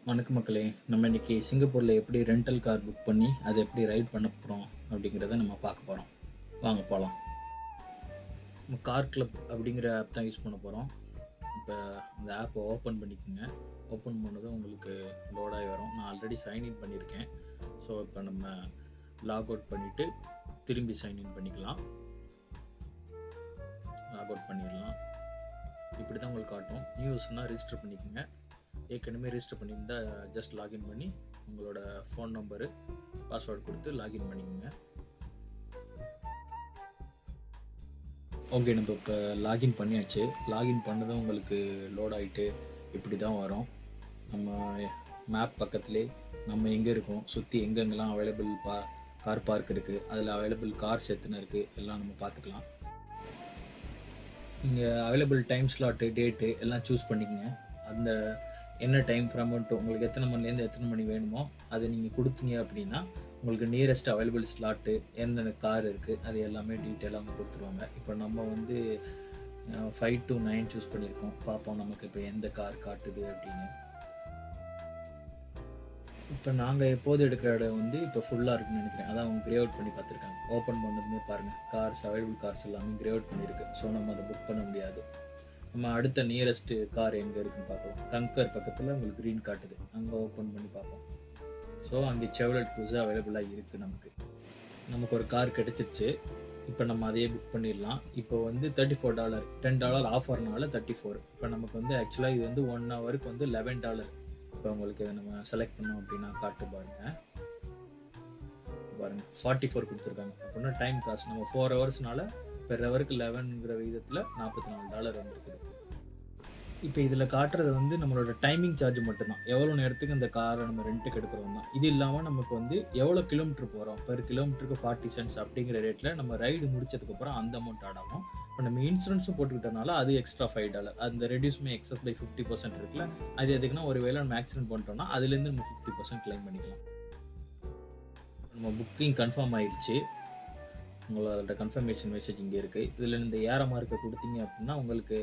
வணக்கம் மக்களே. நம்ம இன்னைக்கு சிங்கப்பூரில் எப்படி ரெண்டல் கார் புக் பண்ணி அதை எப்படி ரைட் பண்ண போகிறோம் அப்படிங்கிறத நம்ம பார்க்க போகிறோம். வாங்க போகலாம். நம்ம கார் கிளப் அப்படிங்கிற ஆப் தான் யூஸ் பண்ண போகிறோம். இப்போ அந்த ஆப்பை ஓப்பன் பண்ணிக்கோங்க. ஓப்பன் பண்ணதும் உங்களுக்கு லோடாகி வரும். நான் ஆல்ரெடி சைன்இன் பண்ணியிருக்கேன். ஸோ இப்போ நம்ம லாக் அவுட் பண்ணிவிட்டு திரும்பி சைன்இன் பண்ணிக்கலாம். லாக் அவுட் பண்ணிடலாம். இப்படி தான் உங்களுக்கு காட்டும். நியூஸ்னால் ரிஜிஸ்டர் பண்ணிக்கோங்க. ஏற்கனவே ரிஜிஸ்டர் பண்ணியிருந்தால் ஜஸ்ட் லாகின் பண்ணி உங்களோட ஃபோன் நம்பரு பாஸ்வேர்டு கொடுத்து லாகின் பண்ணிக்கோங்க. ஓகே, நம்ம இப்போ லாகின் பண்ணியாச்சு. லாகின் பண்ணதும் உங்களுக்கு லோட் ஆகிட்டு இப்படி தான் வரும். நம்ம மேப் பக்கத்துலேயே நம்ம எங்கே இருக்கோம், சுற்றி எங்கெங்கெல்லாம் அவைலபிள் கார் பார்க் இருக்குது, அதில் அவைலபிள் கார்ஸ் எத்தனை இருக்குது எல்லாம் நம்ம பார்த்துக்கலாம். நீங்கள் அவைலபிள் டைம் ஸ்லாட்டு, டேட்டு எல்லாம் சூஸ் பண்ணிக்கோங்க. அந்த என்ன டைம் ஃப்ரம்ட்டு உங்களுக்கு எத்தனை மணிலேருந்து எத்தனை மணி வேணுமோ அதை நீங்கள் கொடுத்தீங்க அப்படின்னா உங்களுக்கு நியரஸ்ட் அவைலபிள் ஸ்லாட்டு, எந்தெந்த கார் இருக்குது, அது எல்லாமே டீட்டெயிலாக அவங்க கொடுத்துருவாங்க. இப்போ நம்ம வந்து 5 to 9 சூஸ் பண்ணியிருக்கோம். பார்ப்போம் நமக்கு இப்போ எந்த கார் காட்டுது அப்படின்னு. இப்போ நாங்கள் எப்போது எடுக்கிற இடம் வந்து இப்போ ஃபுல்லாக இருக்குன்னு நினைக்கிறேன். அதான் அவங்க கிரே அவுட் பண்ணி பார்த்துருக்காங்க. ஓப்பன் பண்ணதுமே பாருங்கள், கார்ஸ் அவைலபிள் கார்ஸ் எல்லாமே கிரே அவுட் பண்ணியிருக்கு. ஸோ நம்ம அதை புக் பண்ண முடியாது. நம்ம அடுத்த நியரஸ்ட்டு கார் எங்கே இருக்குன்னு பார்ப்போம். கங்கர் பக்கத்தில் உங்களுக்கு க்ரீன் காட்டுது, அங்கே ஓப்பன் பண்ணி பார்ப்போம். ஸோ அங்கே செவ்லெட் க்ரூஸ் அவைலபிளாக இருக்குது. நமக்கு ஒரு கார் கிடச்சிருச்சு. இப்போ நம்ம அதையே புக் பண்ணிடலாம். இப்போ வந்து $34, $10 ஆஃபர்னால 34. இப்போ நமக்கு வந்து ஆக்சுவலாக இது வந்து 1 ஹவருக்கு வந்து $11. இப்போ உங்களுக்கு இதை நம்ம செலக்ட் பண்ணோம் அப்படின்னா காட்டு பாருங்கள் 44 கொடுத்துருக்காங்க. அப்படின்னா டைம் காசு நம்ம 4 ஹவர்ஸ்னால பெர் ஹவருக்கு 11ங்கிற விதத்தில் $44 வந்துருக்குது. இப்போ இதில் காட்டுறது வந்து நம்மளோட டைமிங் சார்ஜ் மட்டும்தான். எவ்வளோ நேரத்துக்கு அந்த காரை நம்ம ரெண்ட்டுக்கு எடுக்கிறோம் தான். இது இல்லாமல் நமக்கு வந்து எவ்வளோ கிலோமீட்டர் போகிறோம், பெர் கிலோமீட்டருக்கு 40 cents அப்படிங்கிற ரேட்டில் நம்ம ரைடு முடிச்சதுக்கப்புறம் அந்த அமௌண்ட் ஆட் ஆகும். இப்போ நம்ம இன்சூரன்ஸும் போட்டுக்கிட்டனால அது எக்ஸ்ட்ரா $5. அந்த ரெடியூஸ்மே எக்ஸஸ் பை 50% இருக்குல்ல, அது எதுக்குன்னா ஒரு வேளை நம்ம ஆக்சிடென்ட் பண்ணிட்டோம்னா அதுலேருந்து நம்ம 50% கிளைம் பண்ணிக்கலாம். நம்ம புக்கிங் கன்ஃபார்ம் ஆயிடுச்சு. உங்களோட கன்ஃபர்மேஷன் மெசேஜ் இங்கே இருக்குது. இதில் இந்த ஏரோ மார்க்கை கொடுத்தீங்க அப்படின்னா உங்களுக்கு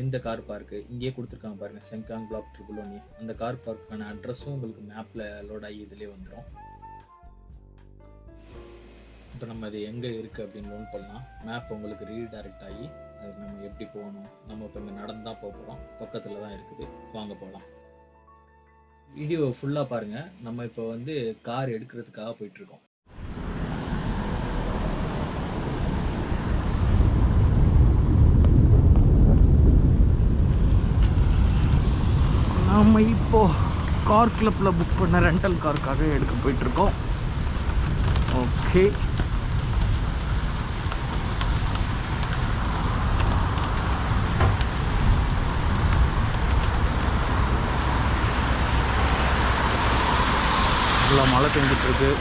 எந்த கார் பார்க்கு இங்கேயே கொடுத்துருக்காங்க பாருங்கள், செங்காங் பிளாக் 111. அந்த கார் பார்க்கான அட்ரஸும் உங்களுக்கு மேப்பில் லோட் ஆகி இதிலே வந்துடும். இப்போ நம்ம அது எங்கே இருக்குது அப்படின்னு நோட் பண்ணலாம். மேப் உங்களுக்கு ரீடைரக்ட் ஆகி அதுக்கு நம்ம எப்படி போகணும், நம்ம இப்போ இங்கே நடந்து தான் போகிறோம், பக்கத்தில் தான் இருக்குது. வாங்க போகலாம். வீடியோ ஃபுல்லாக பாருங்கள். நம்ம இப்போ வந்து கார் எடுக்கிறதுக்காக போயிட்டுருக்கோம். நம்ம இப்போது கார் கிளப்பில் புக் பண்ண ரெண்டல் காருக்காக எடுக்க போயிட்டுருக்கோம். ஓகே, நல்லா மழை பெஞ்சிட்ருக்கு.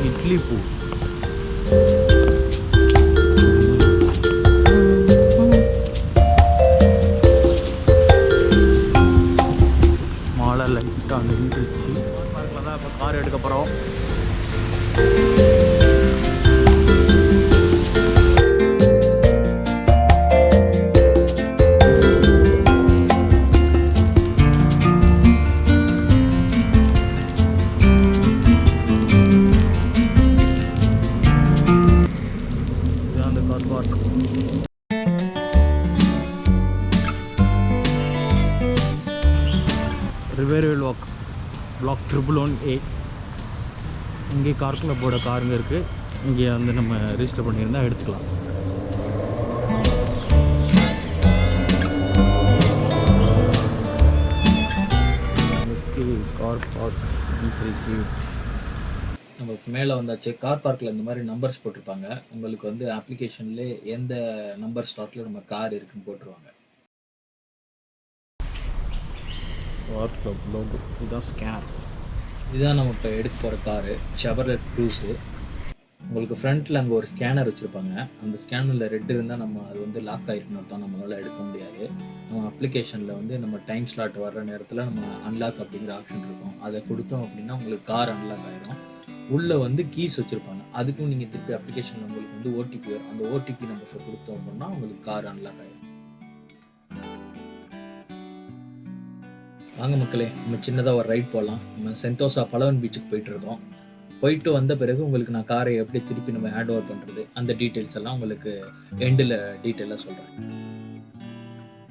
இட்லி பூ மழை லைட்டாக நின்றுச்சு. பார்க்கில் தான் இப்போ கார் எடுக்க போகிறோம். ரிவர்வேல் வாக் பிளாக் 111A. இங்கே கார் கிளப்போட காருங்க இருக்குது. இங்கே வந்து நம்ம ரிஜிஸ்டர் பண்ணியிருந்தால் எடுத்துக்கலாம். கார் பார்க் நம்ம மேலே வந்தாச்சு. கார் பார்க்கில் இந்த மாதிரி நம்பர்ஸ் போட்டிருப்பாங்க. உங்களுக்கு வந்து அப்ளிகேஷன்லேயே எந்த நம்பர் ஸ்லாட்டில் நம்ம கார் இருக்குன்னு போட்டுருவாங்க. கார் கிளப் லோகோ இதுதான் ஸ்கேனர். இதுதான் நம்ம இப்போ எடுக்க போகிற காரு, செவர்லெட் க்ரூஸு. உங்களுக்கு ஃப்ரண்ட்ல அங்க ஒரு ஸ்கேனர் வச்சிருப்பாங்க. அந்த ஸ்கேனர்ல ரெட் இருந்தா நம்ம அது வந்து லாக் ஆயிருக்குன்னு அர்த்தம். நம்மளால எடுக்க முடியாது. நம்ம அப்ளிகேஷன்ல வந்து நம்ம டைம் ஸ்லாட் வர்ற நேரத்துல நம்ம அன்லாக் அப்படிங்கிற ஆப்ஷன் இருக்கும். அத குடுத்தோம் அப்படின்னா, உங்களுக்கு கார் அன்லாக் ஆயிரும். உள்ள வந்து கீஸ் வச்சிருப்பாங்க. அதுக்கும் நீங்க திருப்பி அப்ளிகேஷன்ல உங்களுக்கு வந்து ஓடிபி வரும். அந்த ஓடிபி நம்பர்ஸ குடுத்தோம் அப்படின்னா, உங்களுக்கு கார் அன்லாக் ஆயிரும். வாங்க மக்களே, நம்ம சின்னதா ஒரு ரைட் போலாம். நம்ம சென்டோசா பலவன் பீச்சுக்கு போயிட்டுருக்கோம். போயிட்டு வந்த பிறகு உங்களுக்கு நான் காரை எப்படி திருப்பி நம்ம ஹேண்ட் ஓவர் பண்றது, அந்த டீட்டெயில்ஸ் எல்லாம் உங்களுக்கு எண்டுல டீட்டெயிலா சொல்றேன்.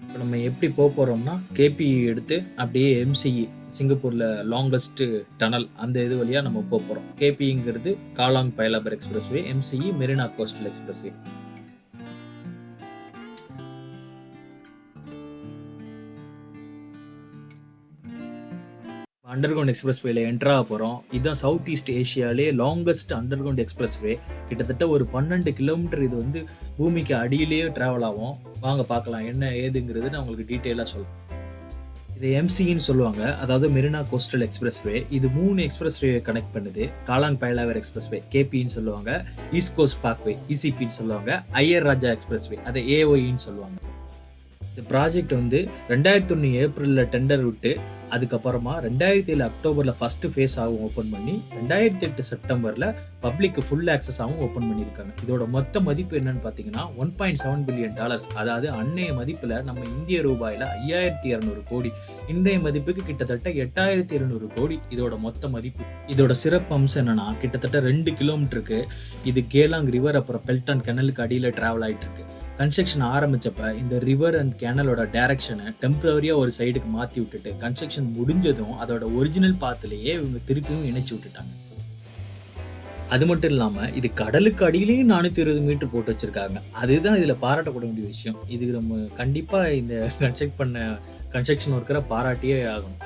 இப்ப நம்ம எப்படி போறோம்னா, கேபி எடுத்து அப்படியே எம்சிஇ சிங்கப்பூர்ல லாங்கஸ்ட் டனல் அந்த இது வழியா நம்ம போறோம். கேபிங்கிறது Kallang Paya Lebar expressway, MCE Marina coastal expressway. Underground எக்ஸ்பிரஸ்வேல என்டர் ஆக போறோம். இதுதான் சவுத் ஈஸ்ட் ஏசியாலே லாங்கஸ்ட் அண்டர்கிரவுண்ட் எக்ஸ்பிரஸ்வே. கிட்டத்தட்ட ஒரு 12 கிலோமீட்டர் இது வந்து பூமிக்கு அடியிலேயே டிராவல் ஆகும். வாங்க பார்க்கலாம் என்ன ஏதுங்கிறது நான் உங்களுக்கு டீட்டெயிலா சொல்றேன். இது எம்சின்னு சொல்லுவாங்க. அதாவது மெரினா கோஸ்டல் எக்ஸ்பிரஸ்வே. இது 3 எக்ஸ்பிரஸ்வே கனெக்ட் பண்ணுது. காலாங் பைலாவர் எக்ஸ்பிரஸ்வே கேபின்னு சொல்லுவாங்க. ஈஸ்ட் கோஸ்ட் பார்க்வே இசிபின்னு சொல்லுவாங்க. ஐயர் ராஜா எக்ஸ்பிரஸ்வே அதை ஏஒய்ன்னு சொல்லுவாங்க. இந்த ப்ராஜெக்ட் வந்து 2001 ஏப்ரல்ல டெண்டர் விட்டு, அதுக்கப்புறமா 2007 அக்டோபர்ல ஃபர்ஸ்ட் ஃபேஸ் ஆகவும் ஓப்பன் பண்ணி, 2008 செப்டம்பர்ல பப்ளிக் ஃபுல் ஆக்சஸ் ஆகவும் ஓப்பன் பண்ணியிருக்காங்க. இதோட மொத்த மதிப்பு என்னன்னு பார்த்தீங்கன்னா $1.7 பில்லியன். அதாவது அன்னைய மதிப்புல நம்ம இந்திய ரூபாயில 5200 கோடி. இன்றைய மதிப்புக்கு கிட்டத்தட்ட 8200 கோடி இதோட மொத்த மதிப்பு. இதோட சிறப்பு அம்சம் என்னன்னா, கிட்டத்தட்ட 2 கிலோமீட்டருக்கு இது கேலாங் ரிவர் அப்புறம் பெல்டான் கெனலுக்கு அடியில டிராவல் ஆயிட்டு இருக்கு. கன்ஸ்ட்ரக்ஷன் ஆரம்பிச்சப்ப இந்த ரிவர் அண்ட் கேனலோட டைரக்ஷனை டெம்பரரியா ஒரு சைடுக்கு மாத்தி விட்டுட்டு, கன்ஸ்ட்ரக்ஷன் முடிஞ்சதும் அதோட ஒரிஜினல் பாத்துலயே இவங்க திருப்பியும் இணைச்சு விட்டுட்டாங்க. அது மட்டும் இல்லாம இது கடலுக்கு அடியிலேயும் 420 மீட்டர் போட்டு வச்சிருக்காங்க. அதுதான் இதுல பாராட்டப்பட வேண்டிய விஷயம். இது நம்ம கண்டிப்பா இந்த கன்ஸ்ட்ரக்ஷன் ஒர்க்கரை பாராட்டியே ஆகணும்.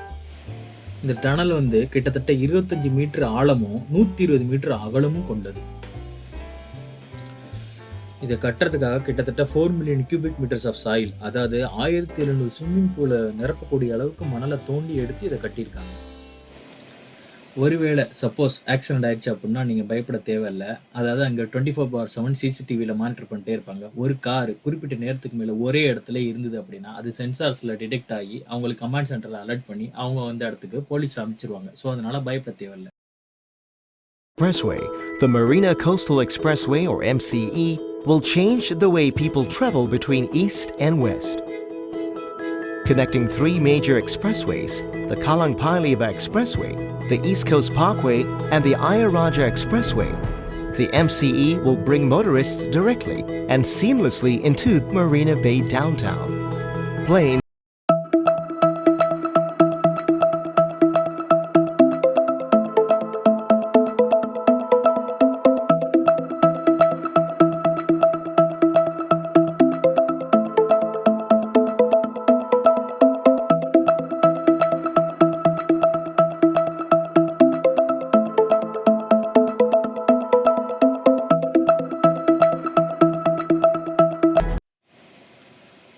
இந்த டனல் வந்து கிட்டத்தட்ட 25 மீட்டர் ஆழமும் 120 மீட்டர் அகலமும் கொண்டது. இதை கட்டுறதுக்காக கிட்டத்தட்ட 4 million cubic metres of soil, அதாவது 1700 ஸ்விம்மிங் பூலை நிரப்பக்கூடிய அளவுக்கு மணலை தோண்டி எடுத்து இதை கட்டியிருக்காங்க. ஒருவேளை சப்போஸ் ஆக்சிடென்ட் ஆயிடுச்சு அப்படின்னா நீங்கள் பயப்பட தேவையில்ல. அதாவது அங்கே 24/7 சிசிடிவியில் மானிட்டர் பண்ணிட்டே இருப்பாங்க. ஒரு கார் குறிப்பிட்ட நேரத்துக்கு மேலே ஒரே இடத்துல இருந்தது அப்படின்னா அது சென்சார்ஸில் டிடெக்ட் ஆகி அவங்களுக்கு கமாண்ட் சென்டரில் அலர்ட் பண்ணி அவங்க வந்த இடத்துக்கு போலீஸ் அனுப்பிச்சிருவாங்க. ஸோ அதனால பயப்பட தேவையில்லை. Expressway, the Marina Coastal Expressway or MCE, will change the way people travel between east and west. Connecting 3 major expressways, the Kalang Paya Expressway, the East Coast Parkway, and the Ayar Raja Expressway, the MCE will bring motorists directly and seamlessly into Marina Bay downtown. Plain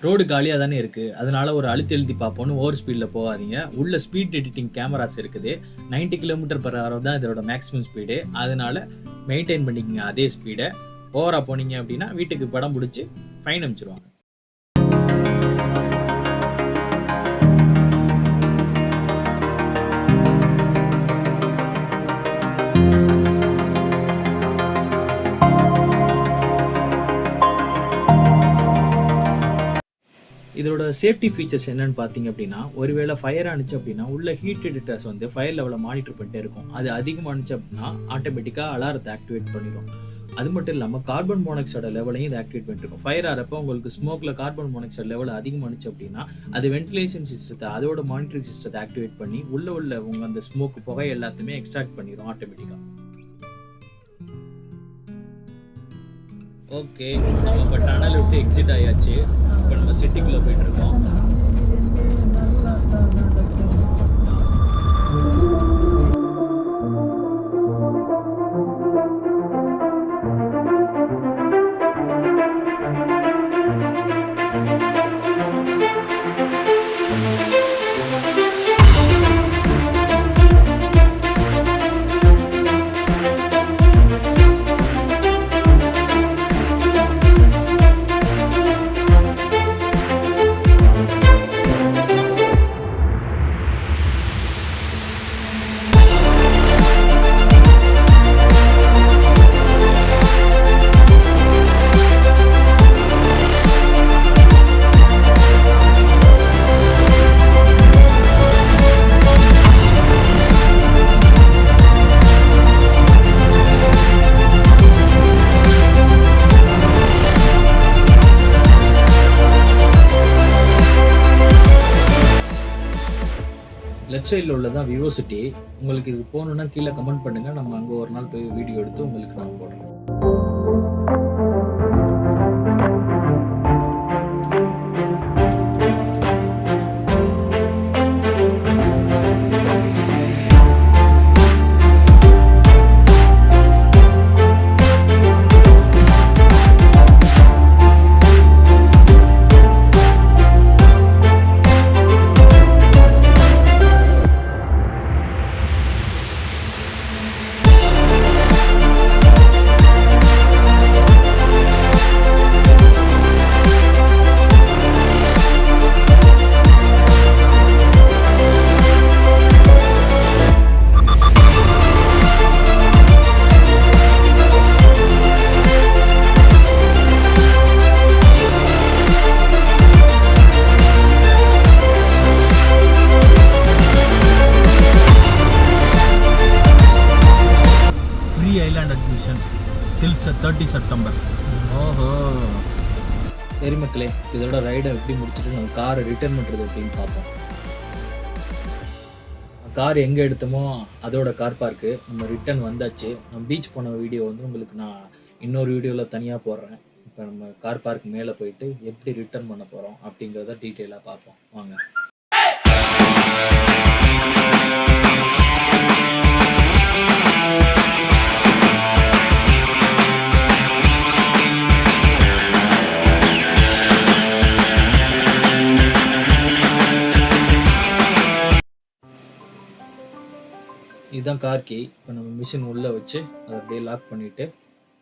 road காலியாக தானே இருக்குது. அதனால ஒரு அழுத்தி எழுதி பார்ப்போன்னு over ஸ்பீடில் போகாதீங்க. உள்ள ஸ்பீட் எடிட்டிங் கேமராஸ் இருக்குது. 90 km/h தான் இதோட மேக்ஸிமம் ஸ்பீடு. அதனால மெயின்டைன் பண்ணிக்கங்க அதே ஸ்பீடை. ஓவராக போனீங்க அப்படின்னா வீட்டுக்கு படம் பிடிச்சி ஃபைன் அனுப்பிச்சிருவாங்க. இதோட சேஃப்டி ஃபீச்சர்ஸ் என்னன்னு பார்த்தீங்க அப்படின்னா, ஒருவேளை ஃபயர் ஆனிச்சு அப்படின்னா உள்ள ஹீட் எடிட்டர்ஸ் வந்து ஃபயர் லெவலை மானிட்டர் பண்ணிட்டே இருக்கும். அது அதிகமானுச்சு அப்படின்னா ஆட்டோமேட்டிக்காக அலாரத்தை ஆக்டிவேட் பண்ணிடும். அது மட்டும் இல்லாமல் கார்பன் மோனாக்சைட லெவலையும் இது ஆக்டிவேட் பண்ணிருக்கும். ஃபயர் ஆகிறப்ப உங்களுக்கு ஸ்மோக்கில் கார்பன் மோனாக்சைடு லெவல் அதிகமானுச்சு அப்படின்னா அது வென்டிலேஷன் சிஸ்டத்தை அதோட மானிட்டரிங் சிஸ்டத்தை ஆக்டிவேட் பண்ணி உள்ள உங்க அந்த ஸ்மோக் புகை எல்லாத்தையுமே எக்ஸ்ட்ராக்ட் பண்ணிடும் ஆட்டோமேட்டிக்காக. ஓகே, நம்ம இப்போ டனல் விட்டு எக்ஸிட் ஆயாச்சு. இப்போ நம்ம சிட்டிக்குள்ளே போயிட்டு இருக்கோம். லெஃப்ட் சைடில் உள்ளதான் விவோ சிட்டி. உங்களுக்கு இது போகணுன்னா கீழே கமெண்ட் பண்ணுங்கள். நம்ம அங்கே ஒரு நாள் போய் வீடியோ எடுத்து உங்களுக்கு நான் போடுறேன். Island admission till 30 September. ஓஹோ, சரி மக்களே, இதோட ரைடை எப்படி முடிச்சுட்டு நம்ம காரை ரிட்டர்ன் பண்ணுறது எப்படின்னு பார்ப்போம். கார் எங்கே எடுத்தோமோ அதோட கார் பார்க்கு நம்ம ரிட்டர்ன் வந்தாச்சு. நம்ம பீச் போன வீடியோ வந்து உங்களுக்கு நான் இன்னொரு வீடியோவில் தனியாக போடுறேன். இப்போ நம்ம கார் பார்க் மேலே போயிட்டு எப்படி ரிட்டர்ன் பண்ண போகிறோம் அப்படிங்கிறத டீட்டெயிலாக பார்ப்போம் வாங்க. இதுதான் கார் கீ. இப்போ நம்ம மிஷின் உள்ளே வச்சு அதை அப்படியே லாக் பண்ணிவிட்டு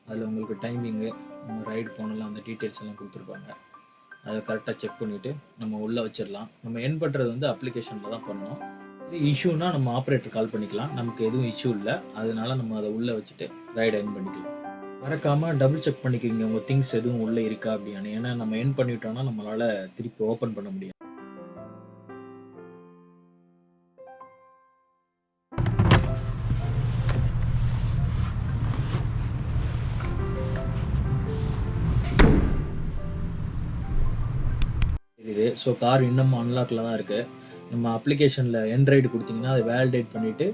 அதில் உங்களுக்கு டைமிங்கு, நம்ம ரைடு போனலாம் அந்த டீட்டெயில்ஸ் எல்லாம் கொடுத்துருப்பாங்க. அதை கரெக்டாக செக் பண்ணிவிட்டு நம்ம உள்ளே வச்சிடலாம். நம்ம என் பண்ணுறது வந்து அப்ளிகேஷனில் தான் பண்ணோம். இது இஷ்யூனா நம்ம ஆப்ரேட்டர் கால் பண்ணிக்கலாம். நமக்கு எதுவும் இஷ்யூ இல்லை, அதனால நம்ம அதை உள்ளே வச்சுட்டு ரைடு என் பண்ணிக்கலாம். மறக்காமல் டபுள் செக் பண்ணிக்கிறீங்க உங்கள் திங்ஸ் எதுவும் உள்ளே இருக்கா அப்படின்னு. ஏன்னா நம்ம என் பண்ணிவிட்டோம்னா நம்மளால் திருப்பி ஓப்பன் பண்ண முடியாது. ஸோ கார் இன்னும் அன்லாக்கில் தான் இருக்குது. நம்ம அப்ளிகேஷனில் என்ட்ரைடு கொடுத்தீங்கன்னா அதை வேலிடேட் பண்ணிவிட்டு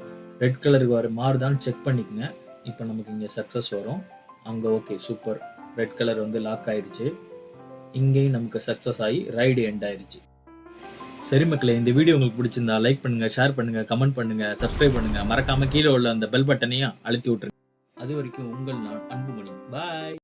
ரெட் கலருக்கு வர மாறுதான்னு செக் பண்ணிக்கோங்க. இப்போ நமக்கு இங்கே சக்ஸஸ் வரும். அங்கே ஓகே, சூப்பர், ரெட் கலர் வந்து லாக் ஆயிடுச்சு. இங்கேயும் நமக்கு சக்ஸஸ் ஆகி ரைடு எண்ட் ஆயிடுச்சு. சரி மக்களே, இந்த வீடியோ உங்களுக்கு பிடிச்சிருந்தா லைக் பண்ணுங்கள், ஷேர் பண்ணுங்கள், கமெண்ட் பண்ணுங்கள், சப்ஸ்கிரைப் பண்ணுங்கள். மறக்காமல் கீழே உள்ள அந்த பெல் பட்டனையும் அழுத்தி விட்ருங்க. அது வரைக்கும் உங்கள் நான் அன்புமணி. பாய்.